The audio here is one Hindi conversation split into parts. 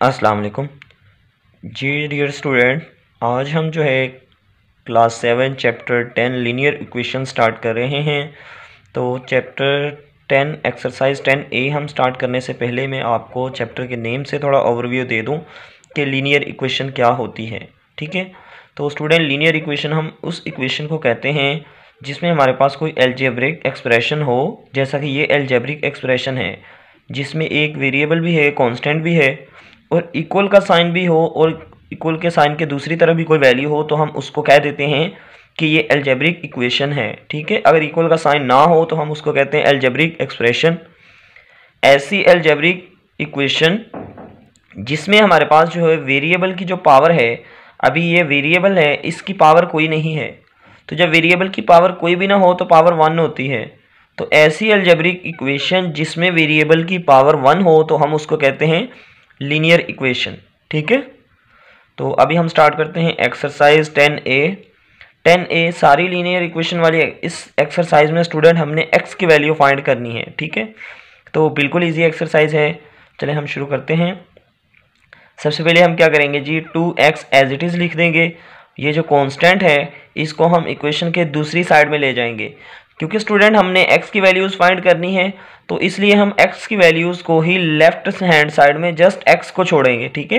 अस्सलाम वालेकुम जी डियर स्टूडेंट। आज हम जो है class 7 chapter 10 linear equation start कर रहे हैं। तो चैप्टर 10 एक्सरसाइज 10A हम स्टार्ट करने से पहले मैं आपको चैप्टर के नेम से थोड़ा ओवरव्यू दे दूं कि लीनियर इक्वेशन क्या होती है। ठीक है, तो स्टूडेंट लीनियर इक्वेशन हम उस इक्वेशन को कहते हैं जिसमें हमारे पास कोई अलजेब्रिक एक्सप्रेशन हो, जैसा कि ये अलजेब्रिक एक्सप्रेशन है जिसमें एक वेरिएबल भी है, कांस्टेंट भी है और इक्वल का साइन भी हो और इक्वल के साइन के दूसरी तरफ भी कोई वैल्यू हो, तो हम उसको कह देते हैं कि ये अलजेब्रिक इक्वेशन है। ठीक है, अगर इक्वल का साइन ना हो तो हम उसको कहते हैं अलजेब्रिक एक्सप्रेशन। ऐसी अलजेब्रिक इक्वेशन जिसमें हमारे पास जो है वेरिएबल की जो पावर है, अभी ये वेरिएबल है, इसकी पावर कोई नहीं है, तो जब वेरिएबल की पावर कोई भी ना हो तो पावर 1 होती है। तो ऐसी अलजेब्रिक इक्वेशन जिसमें वेरिएबल की पावर 1 हो तो हम उसको कहते हैं लीनियर इक्वेशन। ठीक है, तो अभी हम स्टार्ट करते हैं एक्सरसाइज 10A सारी लीनियर इक्वेशन वाली इस एक्सरसाइज में स्टूडेंट हमने x की वैल्यू फाइंड करनी है। ठीक है, तो बिल्कुल इजी एक्सरसाइज है। चलें हम शुरू करते हैं। सबसे पहले हम क्या करेंगे जी, 2x एज इट इज़ लिख देंगे। ये जो कांस्टेंट है इसको हम इक्वेशन के दूसरी साइड में ले जाएंगे, क्योंकि स्टूडेंट हमने x की वैल्यूज़ फाइंड करनी है, तो इसलिए हम x की वैल्यूज़ को ही लेफ्ट हैंड साइड में जस्ट x को छोड़ेंगे। ठीक है,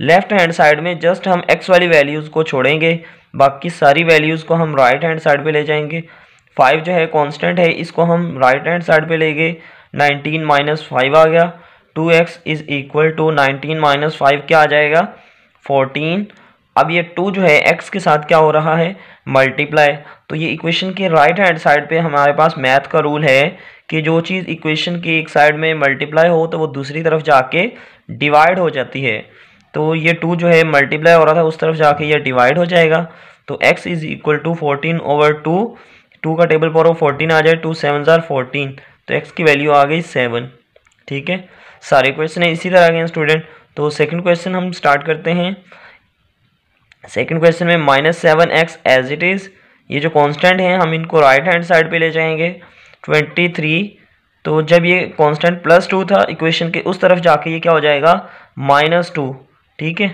लेफ्ट हैंड साइड में जस्ट हम x वाली वैल्यूज़ को छोड़ेंगे, बाकी सारी वैल्यूज़ को हम राइट हैंड साइड पे ले जाएंगे। 5 जो है कांस्टेंट है, इसको हम राइट हैंड साइड पे लेंगे। 19 माइनस 5 आ गया। 2x is equal to 19 minus 5 क्या आ जाएगा, 14। अब ये 2 जो है x के साथ क्या हो रहा है, मल्टीप्लाई। तो ये इक्वेशन के राइट हैंड साइड पे हमारे पास मैथ का रूल है कि जो चीज़ इक्वेशन की एक साइड में मल्टीप्लाई हो तो वो दूसरी तरफ जाके डिवाइड हो जाती है। तो ये 2 जो है मल्टीप्लाई हो रहा था, उस तरफ जाके ये डिवाइड हो जाएगा। तो x is equal to 14 over 2, 2 का टेबल पावर 14 आ जाए, 2 7 आर 14, तो x की वैल्यू आ गई 7। ठीक है, सारे क्वेश्चन है इसी तरह आ गए स्टूडेंट। तो सेकंड क्वेश्चन हम स्टार्ट करते हैं। सेकंड क्वेश्चन में -7x एज इट इज़, ये जो कांस्टेंट है हम इनको राइट हैंड साइड पे ले जाएंगे। 23, तो जब ये कांस्टेंट +2 था इक्वेशन के उस तरफ जाके ये क्या हो जाएगा, -2। ठीक है,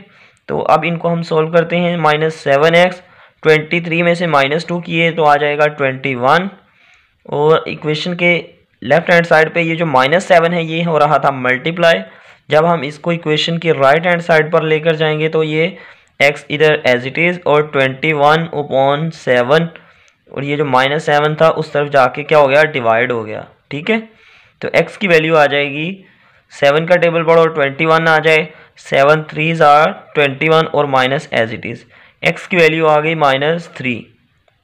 तो अब इनको हम सोल्व करते हैं। -7x 23 में से -2 किए तो आ जाएगा 21, और इक्वेशन के लेफ्ट हैंड साइड पे ये जो -7 है ये हो रहा था मल्टीप्लाई। जब हम इसको इक्वेशन की राइट हैंड साइड पर लेकर जाएंगे तो ये x इधर एज इट इज़ और 21/7, और ये जो -7 था उस तरफ जाके क्या हो गया, डिवाइड हो गया। ठीक है, तो x की वैल्यू आ जाएगी 7 का टेबल पढ़ो और 21 आ जाए, 7 3s आर 21 और minus as it is, x की वैल्यू आ गई -3।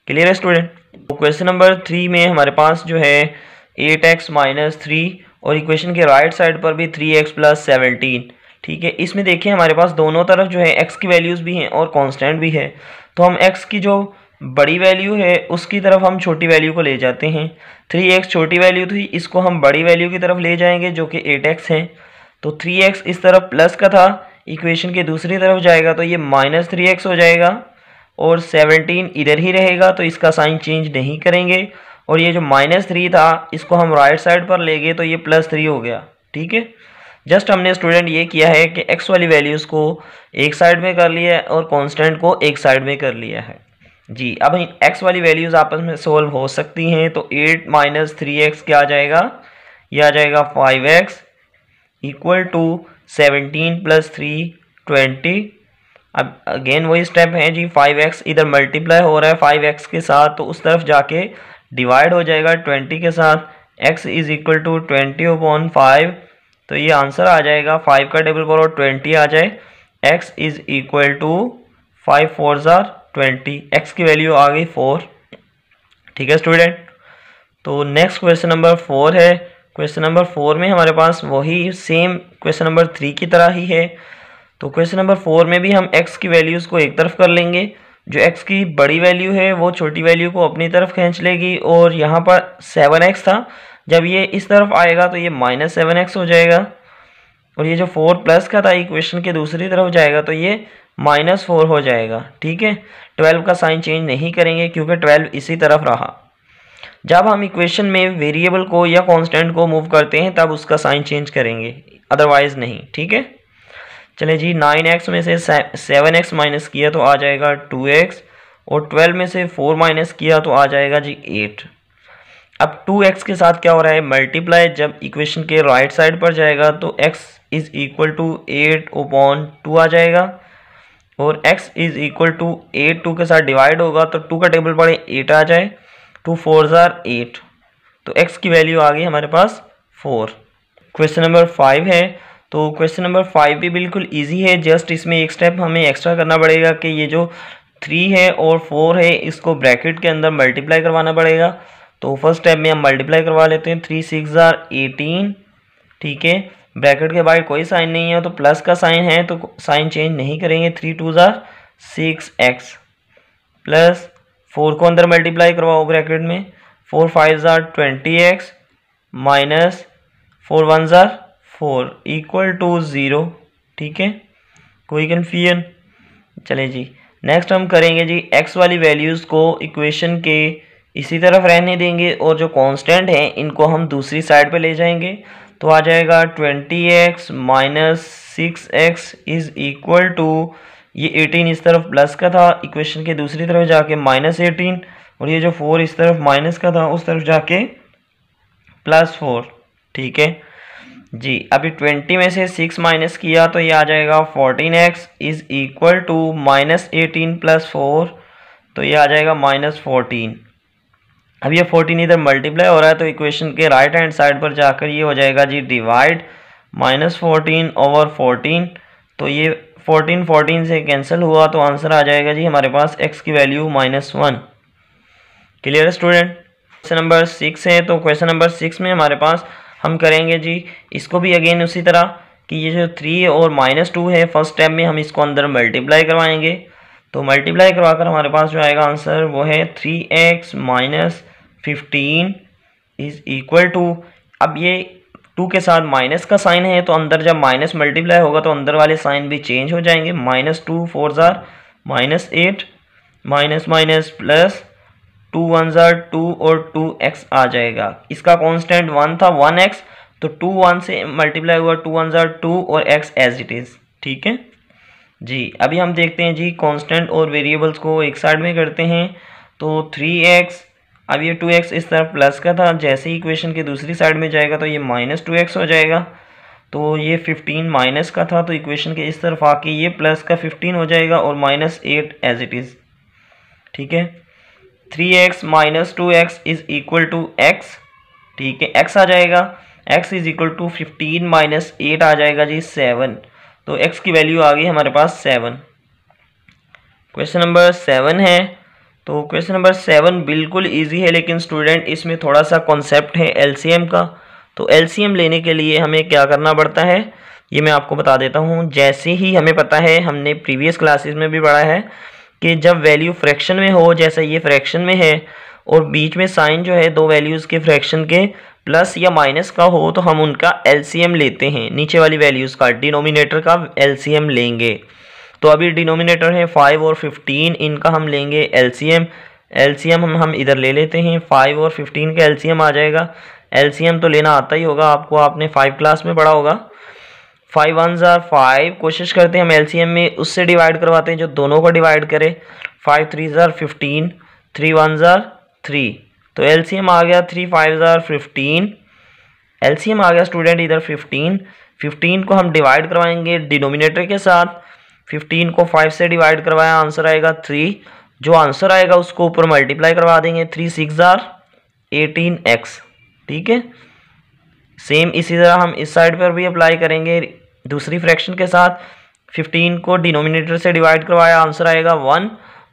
क्लियर है स्टूडेंट। तो क्वेश्चन नंबर 3 में हमारे पास जो है 8x - 3 और इक्वेशन के राइट साइड पर भी 3x + 17। ठीक है, इसमें देखिए हमारे पास दोनों तरफ जो है x की वैल्यूज़ भी हैं और कांस्टेंट भी है, तो हम x की जो बड़ी वैल्यू है उसकी तरफ हम छोटी वैल्यू को ले जाते हैं। 3x छोटी वैल्यू थी, इसको हम बड़ी वैल्यू की तरफ ले जाएंगे जो कि 8x है। तो 3x इस तरफ प्लस का था, इक्वेशन के दूसरी तरफ जाएगा तो ये -3x हो जाएगा, और 17 इधर ही रहेगा तो इसका साइन चेंज नहीं करेंगे, और ये जो -3 था इसको हम राइट साइड पर ले गए तो ये +3 हो गया। ठीक है, जस्ट हमने स्टूडेंट ये किया है कि x वाली वैल्यूज़ को एक साइड में कर लिया है और कांस्टेंट को एक साइड में कर लिया है जी। अब x वाली वैल्यूज़ आपस में सोल्व हो सकती हैं, तो 8 - 3x क्या आ जाएगा, यह आ जाएगा 5x इक्वल टू 17 + 3 20। अब अगेन वही स्टेप है जी, 5x इधर मल्टीप्लाई हो रहा है 5x के साथ, तो उस तरफ जाके डिवाइड हो जाएगा 20 के साथ। x इज इक्वल टू 20/5, तो ये आंसर आ जाएगा 5 का टेबल पावर 20 आ जाए, x is equal to 5 4s are 20, x की वैल्यू आ गई 4। ठीक है स्टूडेंट, तो नेक्स्ट क्वेश्चन नंबर 4 है। क्वेश्चन नंबर 4 में हमारे पास वही सेम क्वेश्चन नंबर 3 की तरह ही है। तो क्वेश्चन नंबर 4 में भी हम x की वैल्यूज़ को एक तरफ कर लेंगे, जो x की बड़ी वैल्यू है वो छोटी वैल्यू को अपनी तरफ खींच लेगी, और यहाँ पर 7x था, जब ये इस तरफ आएगा तो ये -7x हो जाएगा, और ये जो 4 प्लस का था इक्वेशन के दूसरी तरफ जाएगा तो ये -4 हो जाएगा। ठीक है, 12 का साइन चेंज नहीं करेंगे क्योंकि 12 इसी तरफ रहा। जब हम इक्वेशन में वेरिएबल को या कांस्टेंट को मूव करते हैं तब उसका साइन चेंज करेंगे, अदरवाइज नहीं। ठीक है, चले जी 9x में से 7x माइनस किया तो आ जाएगा 2x, और 12 में से 4 माइनस किया तो आ जाएगा जी 8। अब 2x के साथ क्या हो रहा है, मल्टीप्लाई जब इक्वेशन के राइट साइड पर जाएगा तो x इज इक्वल टू 8/2 आ जाएगा, और x इज इक्वल टू 8 2 के साथ डिवाइड होगा तो 2 का टेबल पड़े 8 आ जाए, 2 4 8, तो x की वैल्यू आ गई हमारे पास 4। क्वेश्चन नंबर 5 है, तो क्वेश्चन नंबर 5 भी बिल्कुल इजी है, जस्ट इसमें एक स्टेप हमें एक्स्ट्रा करना पड़ेगा कि ये जो 3 है और 4 है इसको ब्रैकेट के अंदर मल्टीप्लाई करवाना पड़ेगा। तो फर्स्ट स्टेप में हम मल्टीप्लाई करवा लेते हैं, 3 6 18, ठीक है। ब्रैकेट के बाहर कोई साइन नहीं है तो प्लस का साइन है तो साइन चेंज नहीं करेंगे, 3 2 6x प्लस 4 को अंदर मल्टीप्लाई करवाओ ब्रैकेट में, 4 5 20x माइनस 4 1 4 इक्वल टू 0, ठीक है। कोई कन्फ्यूजन? चले जी नेक्स्ट हम करेंगे जी x वाली वैल्यूज़ को इक्वेशन के इसी तरफ रहने देंगे और जो कांस्टेंट हैं इनको हम दूसरी साइड पे ले जाएंगे, तो आ जाएगा 20x minus 6x is equal to, ये 18 इस तरफ प्लस का था इक्वेशन के दूसरी तरफ जाके माइनस 18, और ये जो 4 इस तरफ माइनस का था उस तरफ जाके प्लस 4, ठीक है जी। अभी 20 में से 6 माइनस किया तो ये आ जाएगा 14x is equal to minus 18 plus 4, तो ये आ जाएगा माइनस 14। अब ये 14 इधर मल्टीप्लाई हो रहा है तो इक्वेशन के राइट हैंड साइड पर जाकर ये हो जाएगा जी डिवाइड, माइनस 14 ओवर 14, तो ये 14 14 से कैंसिल हुआ तो आंसर आ जाएगा जी हमारे पास x की वैल्यू -1। क्लियर है स्टूडेंट? क्वेश्चन नंबर 6 है, तो क्वेश्चन नंबर 6 में हमारे पास हम करेंगे जी इसको भी अगेन उसी तरह कि ये जो 3 और -2 है फर्स्ट स्टेप में हम इसको अंदर मल्टीप्लाई करवाएंगे, तो मल्टीप्लाई करवाकर हमारे पास जो आएगा आंसर वो है 3x minus 15 is equal to, अब ये 2 के साथ माइनस का साइन है तो अंदर जब माइनस मल्टीप्लाई होगा तो अंदर वाले साइन भी चेंज हो जाएंगे, -2 4 -8 माइनस माइनस प्लस 2 1 2 और 2x आ जाएगा। इसका कांस्टेंट 1 था 1x, तो 2 1 से मल्टीप्लाई हुआ 2 1 2 और x एज इट इज़, ठीक है जी। अभी हम देखते हैं जी कांस्टेंट और वेरिएबल्स को एक साइड में करते हैं, तो 3x, अब ये 2x इस तरफ प्लस का था, जैसे ही इक्वेशन के दूसरी साइड में जाएगा तो ये -2x हो जाएगा, तो ये 15 माइनस का था तो इक्वेशन के इस तरफ आके ये प्लस का 15 हो जाएगा और -8 एज इट इज़, ठीक है। 3x minus 2x is equal to x, ठीक है, x आ जाएगा, x is equal to 15 minus 8 आ जाएगा जी 7, तो x की वैल्यू आ गई हमारे पास 7। क्वेश्चन नंबर 7 है, तो क्वेश्चन नंबर 7 बिल्कुल इजी है, लेकिन स्टूडेंट इसमें थोड़ा सा कॉन्सेप्ट है एलसीएम का, तो एलसीएम लेने के लिए हमें क्या करना पड़ता है ये मैं आपको बता देता हूँ। जैसे ही हमें पता है, हमने प्रीवियस क्लासेस में भी पढ़ा है कि जब वैल्यू फ्रैक्शन में हो, जैसे ये फ्रैक्शन में है और बीच में साइन जो है दो वैल्यूज़ के फ्रैक्शन के प्लस या माइनस का हो, तो हम उनका एलसीएम लेते हैं, नीचे वाली वैल्यूज़ का डिनोमिनेटर का एलसीएम लेंगे। तो अभी डिनोमिनेटर है 5 और 15, इनका हम लेंगे एलसीएम। एलसीएम हम इधर ले लेते हैं, 5 और 15 का एलसीएम आ जाएगा। एलसीएम तो लेना आता ही होगा आपको, आपने 5 क्लास में पढ़ा होगा। 5 1 5, कोशिश करते हैं हम एलसीएम में उससे डिवाइड करवाते हैं जो दोनों को डिवाइड करे। 5 3 15, 3 1 3, तो एलसीएम आ गया 3 5 15। एलसीएम आ गया स्टूडेंट इधर 15 को हम डिवाइड करवाएंगे डिनोमिनेटर के साथ, 15 को 5 से डिवाइड करवाया, आंसर आएगा 3। जो आंसर आएगा उसको ऊपर मल्टीप्लाई करवा देंगे, 3 6 18x, ठीक है। सेम इसी तरह हम इस साइड पर भी अप्लाई करेंगे दूसरी फ्रैक्शन के साथ। 15 को डिनोमिनेटर से डिवाइड करवाया, आंसर आएगा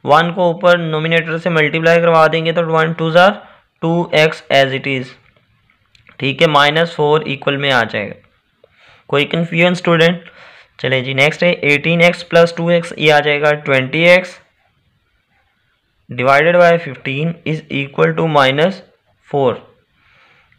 1 को ऊपर नोमिनेटर से मल्टीप्लाई करवा देंगे तो 1 2 2x एज इट इज़, ठीक है, -4 इक्वल में आ जाएगा। कोई कन्फ्यूजन स्टूडेंट? चले जी नेक्स्ट है 18x प्लस 2x, ये आ जाएगा 20x divided by 15 is equal to -4।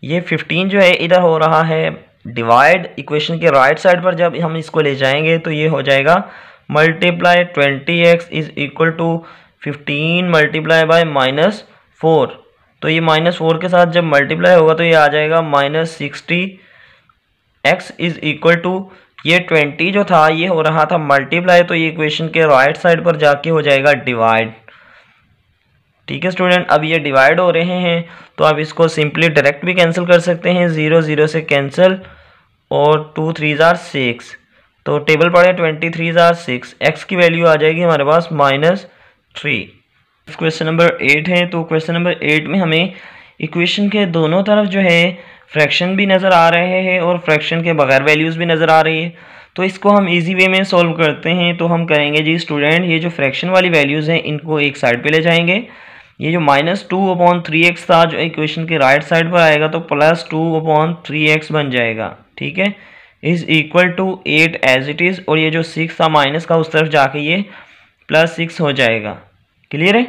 ये 15 जो है इधर हो रहा है डिवाइड, इक्वेशन के राइट साइड पर जब हम इसको ले जाएंगे तो ये हो जाएगा multiply 20x is equal to 15 multiply by -4, तो ये -4 के साथ जब मल्टीप्लाई होगा तो ये आ जाएगा -60x इज इक्वल टू ये 20 जो था ये हो रहा था मल्टीप्लाई, तो ये इक्वेशन के राइट साइड पर जाके हो जाएगा डिवाइड। ठीक है स्टूडेंट, अब ये डिवाइड हो रहे हैं तो आप इसको सिंपली डायरेक्ट भी कैंसिल कर सकते हैं, 0 0 से कैंसिल, और 2 3 जार 6, तो टेबल पड़े 23 जार 6, एक्स की वैल्यू आ जाएगी हमारे पास -3। क्वेश्चन नंबर 8 है, तो क्वेश्चन नंबर 8 में हमें इक्वेशन के दोनों तरफ जो है फ्रैक्शन भी नज़र आ रहे हैं और फ्रैक्शन के बगैर वैल्यूज़ भी नज़र आ रही है। तो इसको हम इजी वे में सॉल्व करते हैं। तो हम करेंगे जी स्टूडेंट, ये जो फ्रैक्शन वाली वैल्यूज़ हैं इनको एक साइड पे ले जाएंगे। ये जो -2/3x था जो इक्वेशन के राइट साइड पर आएगा तो +2/3x बन जाएगा। ठीक है, is equal to 8 as it is, और ये जो 6 था माइनस का उस तरफ जाके ये +6 हो जाएगा। क्लियर है,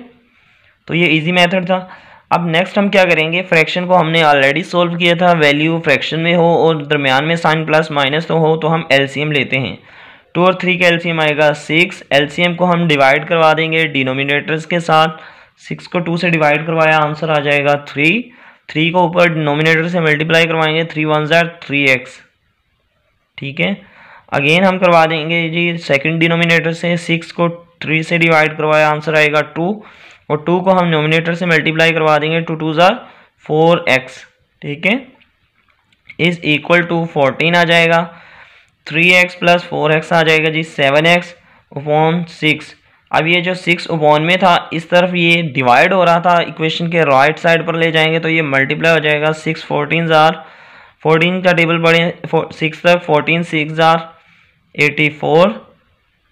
तो ये इजी मेथड था। अब नेक्स्ट हम क्या करेंगे, फ्रैक्शन को हमने ऑलरेडी सोल्व किया था, वैल्यू फ्रैक्शन में हो और दरमियान में साइन प्लस माइनस तो हो, तो हम एलसीएम लेते हैं। 2 और 3 का एलसीएम आएगा 6, एलसीएम को हम डिवाइड करवा देंगे डिनोमिनेटर्स के साथ, 6 को 2 से डिवाइड करवाया आंसर आ जाएगा 3, 3 को ऊपर डिनोमिनेटर से मल्टीप्लाई करवाएंगे, 3 1 जार 3x। ठीक है, अगेन हम करवा देंगे जी सेकंड डिनोमिनेटर से, 6 को 3 से डिवाइड करवाया आंसर आएगा 2, और 2 को हम नोमिनेटर से मल्टीप्लाई करवा देंगे, 2 2 जार 4x। ठीक है, इज इक्वल टू 14 आ जाएगा, 3x प्लस 4x आ जाएगा जी 7x अपॉन 6। अब ये जो 6 अपॉन में था इस तरफ ये डिवाइड हो रहा था, इक्वेशन के राइट साइड पर ले जाएंगे तो ये मल्टीप्लाई हो जाएगा, 6 14 जार 14 का टेबल पढ़े 6 तक, 14 6 जार 84।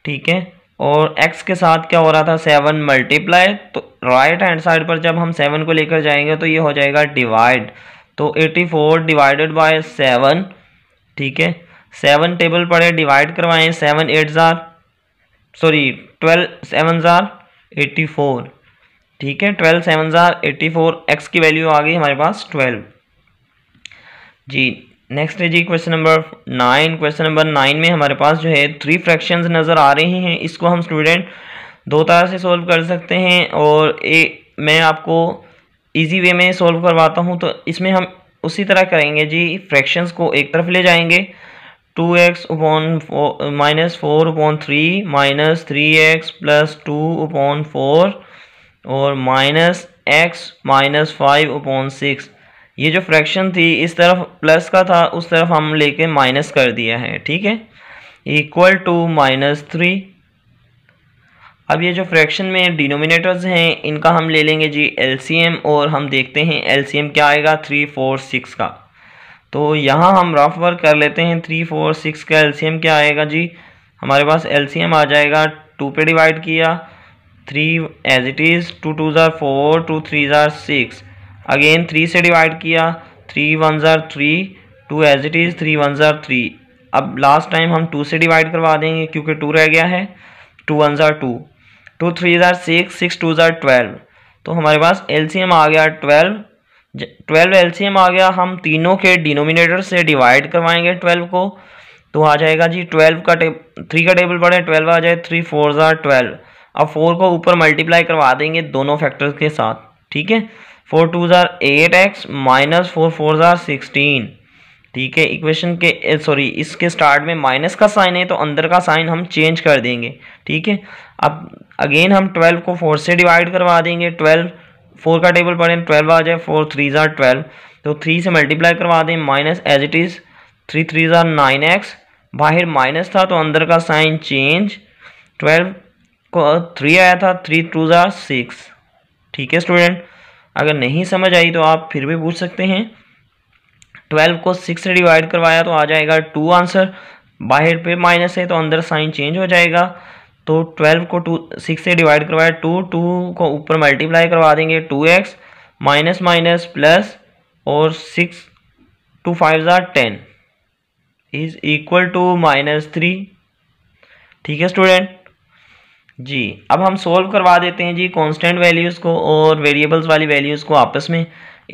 ठीक है, और x के साथ क्या हो रहा था 7 मल्टीप्लाई, तो राइट हैंड साइड पर जब हम 7 को लेकर जाएंगे तो ये हो जाएगा डिवाइड, तो 84 डिवाइडेड बाय 7। ठीक है, 7 टेबल पड़े डिवाइड करवाएं, 7 8 जार 12 7 जार 84। ठीक है, 12 7 जार 84, x की वैल्यू आ गई हमारे पास 12 जी। नेक्स्ट है जी क्वेश्चन नंबर 9। क्वेश्चन नंबर 9 में हमारे पास जो है 3 फ्रैक्शंस नज़र आ रही हैं। इसको हम स्टूडेंट दो तरह से सोल्व कर सकते हैं, और मैं आपको इजी वे में सोल्व करवाता हूं। तो इसमें हम उसी तरह करेंगे जी, फ्रैक्शंस को एक तरफ ले जाएंगे, 2x अपॉन -4/3 -3x प्लस 2/4 और -x -5/6। ये जो फ्रैक्शन थी इस तरफ प्लस का था, उस तरफ हम लेके माइनस कर दिया है। ठीक है, इक्वल टू -3। अब ये जो फ्रैक्शन में डिनोमिनेटर्स हैं इनका हम ले लेंगे जी एलसीएम, और हम देखते हैं एलसीएम क्या आएगा 3 4 6 का। तो यहाँ हम रफ वर्क कर लेते हैं, 3 4 6 का एलसीएम क्या आएगा जी, हमारे पास एलसीएम आ जाएगा 2 पे डिवाइड किया 3 एज इट इज़, 2 2 जार 4, 2 3 जार 6, अगेन 3 से डिवाइड किया, 3 1 जार 3, 2 एज इट इज़, 3 1 जार 3। अब लास्ट टाइम हम 2 से डिवाइड करवा देंगे क्योंकि 2 रह गया है, 2 1 जार 2, 2 3 जार 6, 6 2 जार 12। तो हमारे पास एलसीएम आ गया 12 एलसीएम आ गया। हम तीनों के डिनोमिनेटर से डिवाइड करवाएंगे 12 को, तो आ जाएगा जी 12 का 3 का टेबल पड़े 12 आ जाए, 3 4 जार 12। अब 4 को ऊपर मल्टीप्लाई करवा देंगे दोनों फैक्टर्स के साथ। ठीक है, 4 2 जार 8x माइनस 4 4 जार 16। ठीक है, इक्वेशन के इसके स्टार्ट में माइनस का साइन है तो अंदर का साइन हम चेंज कर देंगे। ठीक है, अब अगेन हम 12 को 4 से डिवाइड करवा देंगे, 12 4 का टेबल पढ़ें 12 आ जाए, 4 3 जार 12, तो 3 से मल्टीप्लाई करवा दें, माइनस एज इट इज़ 3 3 जार 9x, बाहर माइनस था तो अंदर का साइन चेंज, 12 को 3 आया था, 3 2 जार 6। ठीक है स्टूडेंट, अगर नहीं समझ आई तो आप फिर भी पूछ सकते हैं। 12 को 6 से डिवाइड करवाया तो आ जाएगा 2 आंसर, बाहर पे माइनस है तो अंदर साइन चेंज हो जाएगा। तो 12 को 6 से डिवाइड करवाया 2 को ऊपर मल्टीप्लाई करवा देंगे, 2x माइनस माइनस प्लस और 6 2 5 जार 10 इज इक्वल टू -3। ठीक है स्टूडेंट जी, अब हम सोल्व करवा देते हैं जी कांस्टेंट वैल्यूज़ को और वेरिएबल्स वाली वैल्यूज़ को आपस में।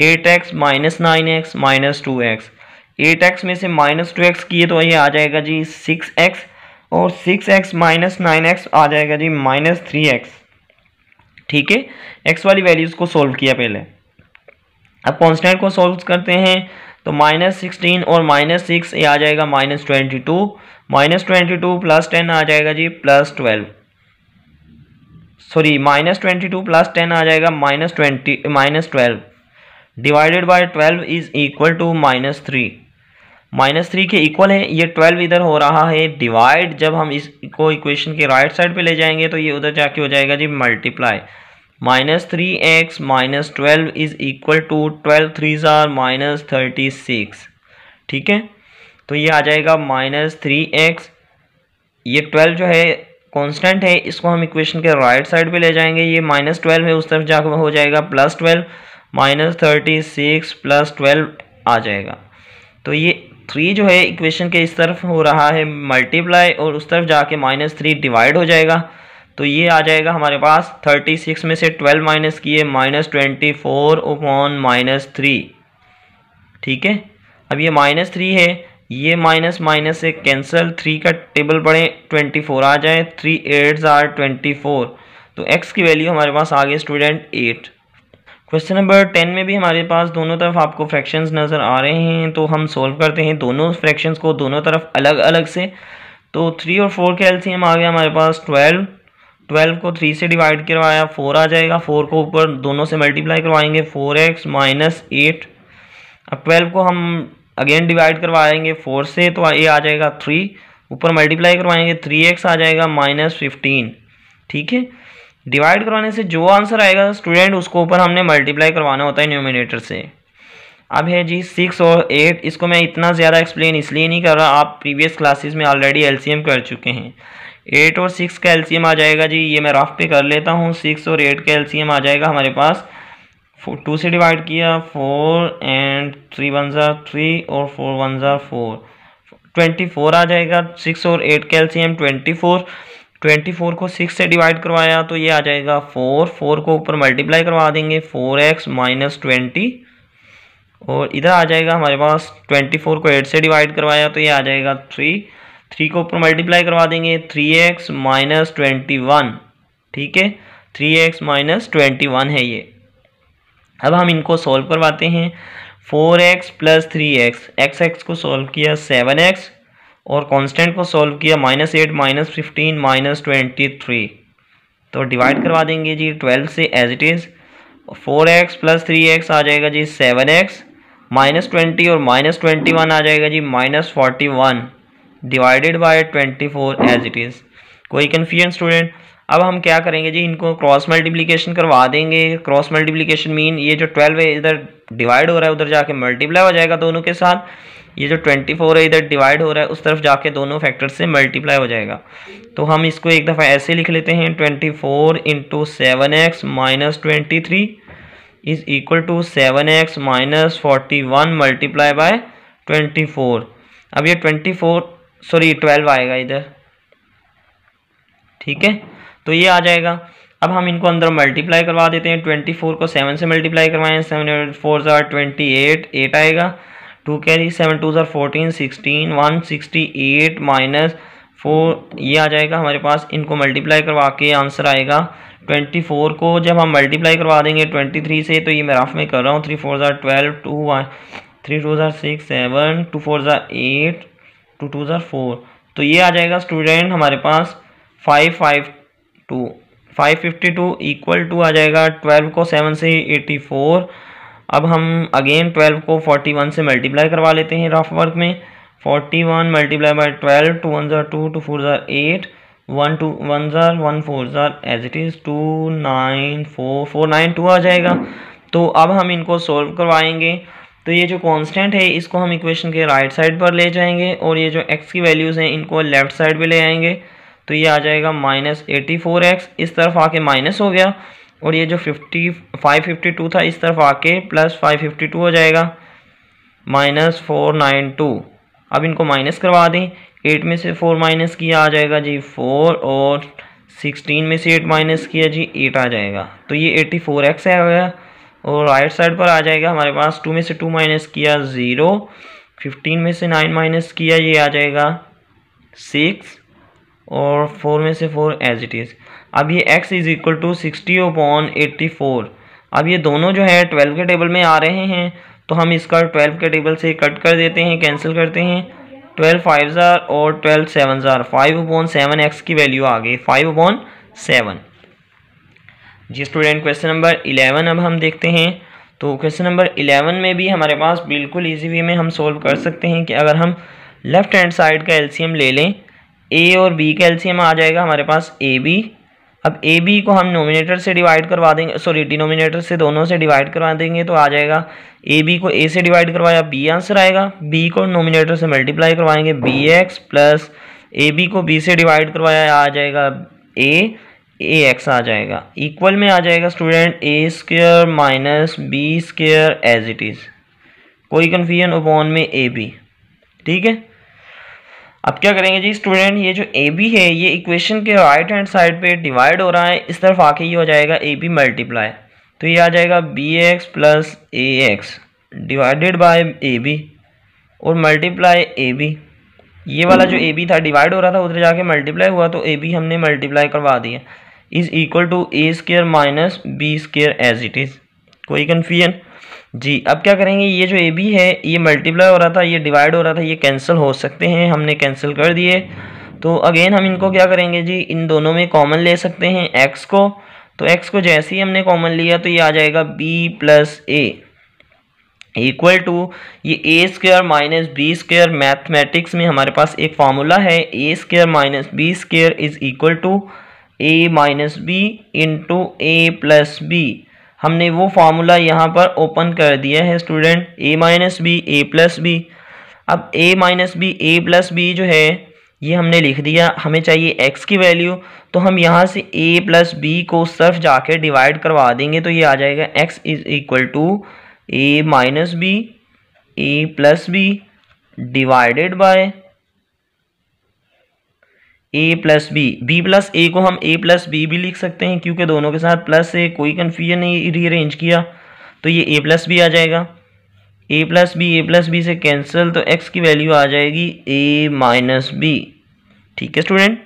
8x minus 9x minus 2x, 8x में से -2x किए तो ये आ जाएगा जी 6x, और 6x माइनस 9x आ जाएगा जी -3x। ठीक है, x वाली वैल्यूज़ को सोल्व किया पहले। अब कांस्टेंट को सोल्व करते हैं तो -16 और -6 ये आ जाएगा -22, -22 प्लस 10 आ जाएगा जी +12, सॉरी -22 प्लस 10 आ जाएगा -12 divided by 12 is equal to -3, -3 के इक्वल है। ये 12 इधर हो रहा है डिवाइड, जब हम इसको इक्वेशन के राइट साइड पे ले जाएंगे तो ये उधर जाके हो जाएगा जी multiply. -3x - 12 is equal to 12 3s are -36, ठीक है। तो ये आ जाएगा -3x, ये 12 जो है कांस्टेंट है, इसको हम इक्वेशन के राइट साइड पे ले जाएंगे, ये -12 है, उस तरफ जाकर हो जाएगा +12, -36 + 12 आ जाएगा। तो ये 3 जो है इक्वेशन के इस तरफ हो रहा है मल्टीप्लाई और उस तरफ जाके -3 डिवाइड हो जाएगा। तो ये आ जाएगा हमारे पास 36 में से 12 माइनस किए -24/-3, ठीक है। अब ये -3 है, ये माइनस माइनस से कैंसिल, 3 का टेबल पढ़ें 24 आ जाए, 3 8s आर 24, तो x की वैल्यू हमारे पास आ गई स्टूडेंट 8। क्वेश्चन नंबर 10 में भी हमारे पास दोनों तरफ आपको फ्रैक्शंस नज़र आ रहे हैं, तो हम सोल्व करते हैं दोनों फ्रैक्शंस को दोनों तरफ अलग अलग से। तो 3 और 4 के एलसीएम आ गया हमारे पास 12 को 3 से डिवाइड करवाया 4 आ जाएगा, 4 को ऊपर दोनों से मल्टीप्लाई करवाएंगे 4x - 8। अब 12 को हम अगेन डिवाइड करवाएंगे 4 से, तो ये आ जाएगा 3, ऊपर मल्टीप्लाई करवाएंगे 3x आ जाएगा -15, ठीक है। डिवाइड करवाने से जो आंसर आएगा स्टूडेंट उसको ऊपर हमने मल्टीप्लाई करवाना होता है न्यूमिनेटर से। अब है जी 6 और 8, इसको मैं इतना ज़्यादा एक्सप्लेन इसलिए नहीं कर रहा, आप प्रीवियस क्लासेस में ऑलरेडी एलसीएम कर चुके हैं। 8 और 6 का एलसीएम आ जाएगा जी, ये मैं रफ पे कर लेता हूँ, 6 और 8 का एलसीएम आ जाएगा हमारे पास 2 से डिवाइड किया 4 एंड 3 1s आर 3 और 4 1s आर 4, 24 आ जाएगा। 6 और 8 का एलसीएम 24 को 6 से डिवाइड करवाया तो ये आ जाएगा 4 को ऊपर मल्टीप्लाई करवा देंगे 4x - 20, और इधर आ जाएगा हमारे पास 24 को 8 से डिवाइड करवाया तो ये आ जाएगा 3 को ऊपर मल्टीप्लाई करवा देंगे 3x - 21, ठीक है, 3x - 21 है ये। अब हम इनको सॉल्व करवाते हैं। 4x + 3x, x को सॉल्व किया 7x और कांस्टेंट को सॉल्व किया -8 - 15 - 23, तो डिवाइड करवा देंगे जी 12 से as it is. 4x + 3x आ जाएगा जी 7x, -20 और -21 आ जाएगा जी -41 divided by 24 as it is. कोई कन्फ्यूजन स्टूडेंट? अब हम क्या करेंगे जी, इनको क्रॉस मल्टीप्लिकेशन करवा देंगे। क्रॉस मल्टीप्लिकेशन मीन ये जो 12 है इधर डिवाइड हो रहा है उधर जाके मल्टीप्लाई हो जाएगा दोनों के साथ, ये जो 24 है इधर डिवाइड हो रहा है उस तरफ जाके दोनों फैक्टर से मल्टीप्लाई हो जाएगा। तो हम इसको एक दफ़ा ऐसे लिख लेते हैं 24 × 7x - 23 is equal to 7x - 41 multiply by 24। अब ये 12 आएगा इधर, ठीक है, तो ये आ जाएगा। अब हम इनको अंदर मल्टीप्लाई करवा देते हैं। 24 को 7 से मल्टीप्लाई करवाएं, 7 4s आर 28, 8 आएगा, 2 कैरी 7 2s आर 14 16, 168 -4 ये आ जाएगा हमारे पास। इनको मल्टीप्लाई करवा के आंसर आएगा 24 को जब हम मल्टीप्लाई करवा देंगे 23 से, तो ये मैं रफ में कर रहा हूँ, 3 4s are 12, 3 2s are 6 7, 2 4s are 8, 2 2s are 4, तो ये आ जाएगा स्टूडेंट हमारे पास 552 इक्वल टू आ जाएगा 12 को 7 से 84। अब हम अगेन 12 को 41 से मल्टीप्लाई करवा लेते हैं रफ वर्क में। 41 multiply by 12, 2 1s are 2, 2 4s are 8, 1 2 1s are 1 4s are as it is 2 9 4 492 आ जाएगा। तो अब हम इनको सोल्व करवाएंगे। तो ये जो कांस्टेंट है इसको हम इक्वेशन के राइट साइड पर ले जाएंगे और ये जो x की वैल्यूज़ हैं इनको लेफ्ट साइड पे ले आएंगे, तो ये आ जाएगा -84x, इस तरफ आके माइनस हो गया, और ये जो 552 था इस तरफ आके +552 हो जाएगा, -492। अब इनको माइनस करवा दें, 8 में से 4 माइनस किया आ जाएगा जी 4, और 16 में से 8 माइनस किया जी 8 आ जाएगा, तो ये 84x आ गया। और राइट साइड पर आ जाएगा हमारे पास 2 में से 2 माइनस किया 0, 15 में से 9 माइनस किया ये आ जाएगा 6, और 4 में से 4 एज इट इज़। अब ये x इज इक्वल टू 60/84। अब ये दोनों जो है 12 के टेबल में आ रहे हैं, तो हम इसका 12 के टेबल से कट कर देते हैं, कैंसिल करते हैं। 12 5 जार और 12 7 जार, 5/7 एक्स की वैल्यू आ गई 5/7। जी स्टूडेंट, क्वेश्चन नंबर 11 अब हम देखते हैं। तो क्वेश्चन नंबर 11 में भी हमारे पास बिल्कुल इजी वे में हम सोल्व कर सकते हैं कि अगर हम लेफ्ट हैंड साइड का एलसीएम ले लें, ए और बी का एलसीएम आ जाएगा हमारे पास ए बी। अब ए बी को हम नोमिनेटर से डिवाइड करवा देंगे, सॉरी डिनोमिनेटर से दोनों से डिवाइड करवा देंगे तो आ जाएगा ए बी को ए से डिवाइड करवाया बी आंसर आएगा, बी को नोमिनेटर से मल्टीप्लाई करवाएंगे B X plus A B को बी से डिवाइड करवाया आ जाएगा ए एक्स आ जाएगा, इक्वल में आ जाएगा student A square minus B square as it is, कोई कन्फ्यूजन अपॉन में ए बी। ठीक है, अब क्या करेंगे जी स्टूडेंट, ये जो ए बी है ये इक्वेशन के राइट हैंड साइड पे डिवाइड हो रहा है, इस तरफ आके ये हो जाएगा ए बी मल्टीप्लाई, तो ये आ जाएगा B X plus A X divided by A B और मल्टीप्लाई ए बी। ये वाला जो ए बी था डिवाइड हो रहा था उधर जाके मल्टीप्लाई हुआ तो ए बी हमने मल्टीप्लाई करवा दिया, is equal to A square minus B square as it is, कोई कन्फ्यूजन जी। अब क्या करेंगे, ये जो ए बी है ये मल्टीप्लाई हो रहा था, ये डिवाइड हो रहा था, ये कैंसिल हो सकते हैं, हमने कैंसिल कर दिए। तो अगेन हम इनको क्या करेंगे जी, इन दोनों में कॉमन ले सकते हैं एक्स को, तो एक्स को जैसे ही हमने कॉमन लिया तो ये आ जाएगा B plus A equal to ये A square minus B square. Mathematics में हमारे पास एक फार्मूला है, A square minus B square is equal to A minus B into A plus B. हमने वो फार्मूला यहाँ पर ओपन कर दिया है student, A minus B A plus B. अब A minus B A plus B जो है ये हमने लिख दिया, हमें चाहिए x की वैल्यू, तो हम यहाँ से a प्लस बी को सिर्फ जाके डिवाइड करवा देंगे तो ये आ जाएगा x is equal to A minus B A plus B divided by A plus B. B plus A को हम ए प्लस बी भी लिख सकते हैं क्योंकि दोनों के साथ प्लस से कोई कन्फ्यूजन नहीं, रीअरेंज किया तो ये ए प्लस बी आ जाएगा, ए प्लस बी से कैंसिल तो x की वैल्यू आ जाएगी ए माइनस बी। ठीक है स्टूडेंट,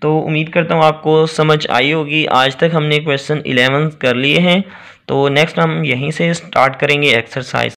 तो उम्मीद करता हूँ आपको समझ आई होगी। आज तक हमने क्वेश्चन 11 कर लिए हैं, तो नेक्स्ट हम यहीं से स्टार्ट करेंगे एक्सरसाइज।